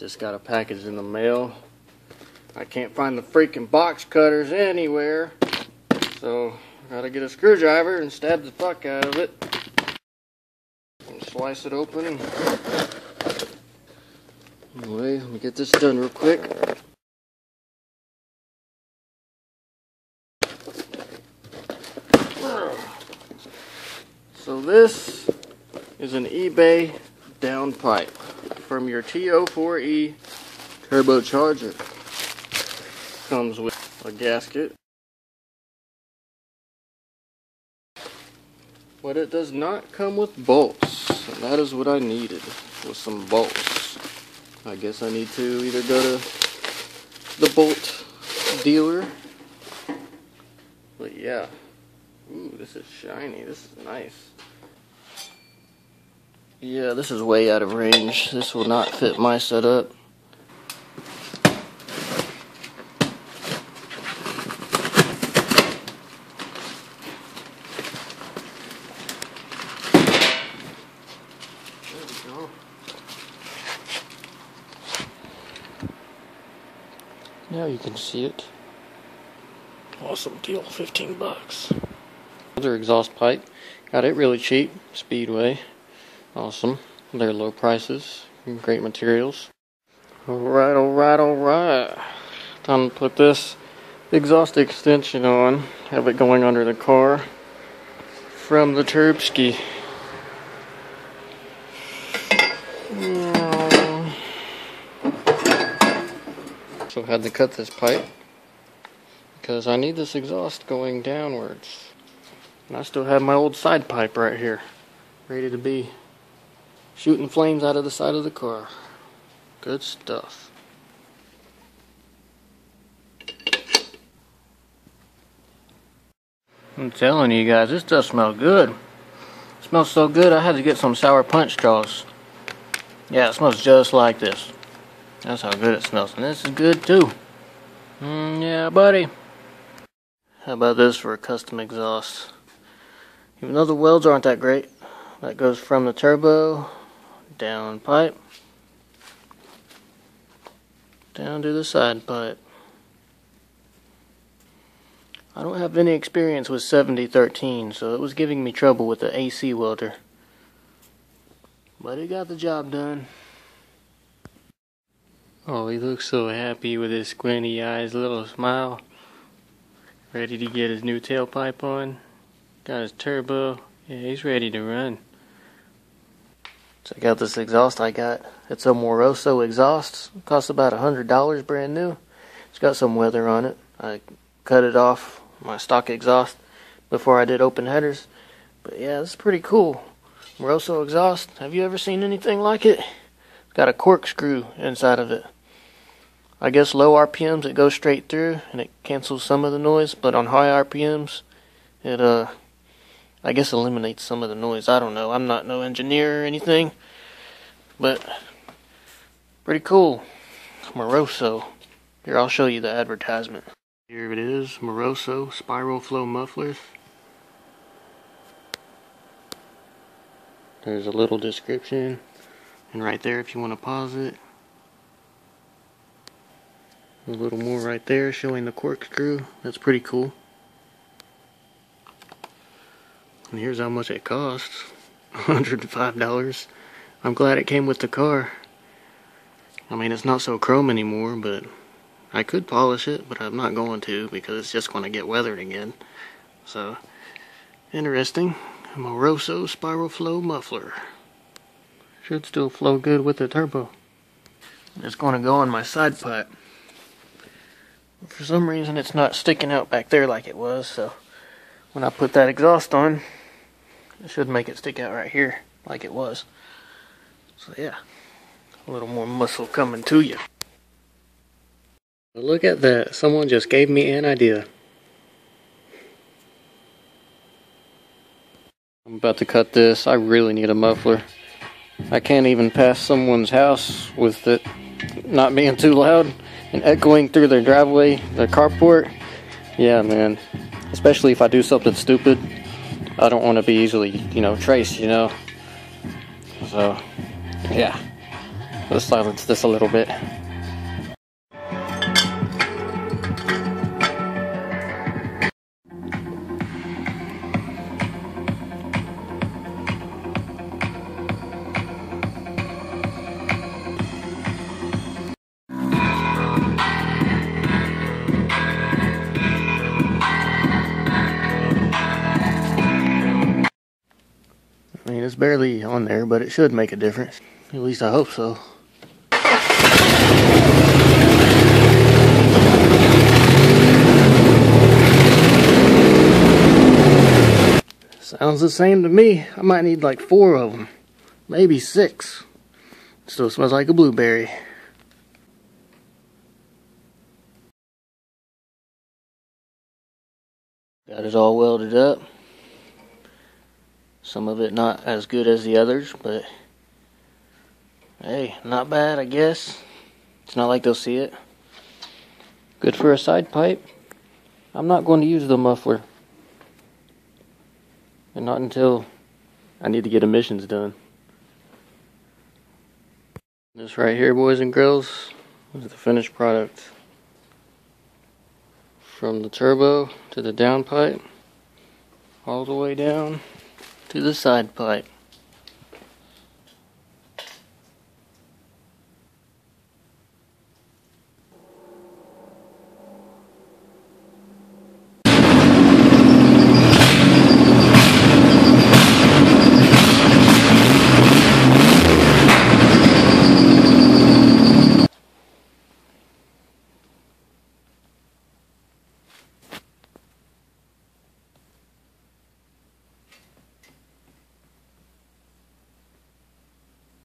just got a package in the mail. I can't find the freaking box cutters anywhere, so I gotta get a screwdriver and stab the fuck out of it and slice it open. Anyway, let me get this done real quick. So this is an eBay downpipe from your TO4E turbocharger. Comes with a gasket, but it does not come with bolts, and that is what I needed, with some bolts. I guess I need to either go to the bolt dealer, but yeah. Ooh, this is shiny. This is nice. Yeah, this is way out of range. This will not fit my setup. There we go. Now you can see it. Awesome deal, 15 bucks. Another exhaust pipe. Got it really cheap. Speedway. Awesome. They're low prices. Great materials. Alright, alright, alright. Time to put this exhaust extension on. Have it going under the car from the Turbski. So I had to cut this pipe because I need this exhaust going downwards. And I still have my old side pipe right here, ready to be shooting flames out of the side of the car. Good stuff. I'm telling you guys, this does smell good. It smells so good I had to get some sour punch straws. Yeah, it smells just like this. That's how good it smells. And this is good too. Yeah, buddy. How about this for a custom exhaust? Even though the welds aren't that great, that goes from the turbo down pipe down to the side pipe. I don't have any experience with 7013, so it was giving me trouble with the AC welder, but it got the job done. Oh, he looks so happy with his squinty eyes, little smile, ready to get his new tailpipe on. Got his turbo. Yeah, he's ready to run. Check out this exhaust I got. It's a Moroso exhaust. It costs about $100 brand new. It's got some weather on it. I cut it off my stock exhaust before I did open headers. But yeah, this is pretty cool. Moroso exhaust. Have you ever seen anything like it? It's got a corkscrew inside of it. I guess low RPMs it goes straight through and it cancels some of the noise, but on high RPMs it I guess eliminates some of the noise. I don't know. I'm not no engineer or anything, but pretty cool. Moroso. Here, I'll show you the advertisement. Here it is, Moroso spiral flow mufflers. There's a little description, and right there if you want to pause it. A little more right there showing the corkscrew. That's pretty cool. And here's how much it costs. $105. I'm glad it came with the car. I mean, it's not so chrome anymore, but I could polish it, but I'm not going to because it's just going to get weathered again. So, interesting. A Moroso spiral flow muffler. Should still flow good with the turbo. It's going to go on my side pipe. For some reason, it's not sticking out back there like it was, so when I put that exhaust on, it should make it stick out right here like it was. So yeah, a little more muscle coming to you. Look at that, someone just gave me an idea. I'm about to cut this. I really need a muffler. I can't even pass someone's house with it not being too loud and echoing through their driveway, their carport. Yeah, man. Especially if I do something stupid. I don't want to be easily, traced, So, yeah. Let's silence this a little bit. I mean, it's barely on there, but it should make a difference. At least I hope so. Sounds the same to me. I might need like 4 of them. Maybe 6. Still smells like a blueberry. Got it all welded up. Some of it not as good as the others, but hey, not bad, I guess. It's not like they'll see it. Good for a side pipe. I'm not going to use the muffler. And not until I need to get emissions done. This right here, boys and girls, is the finished product. From the turbo to the downpipe, all the way down to the side pipe.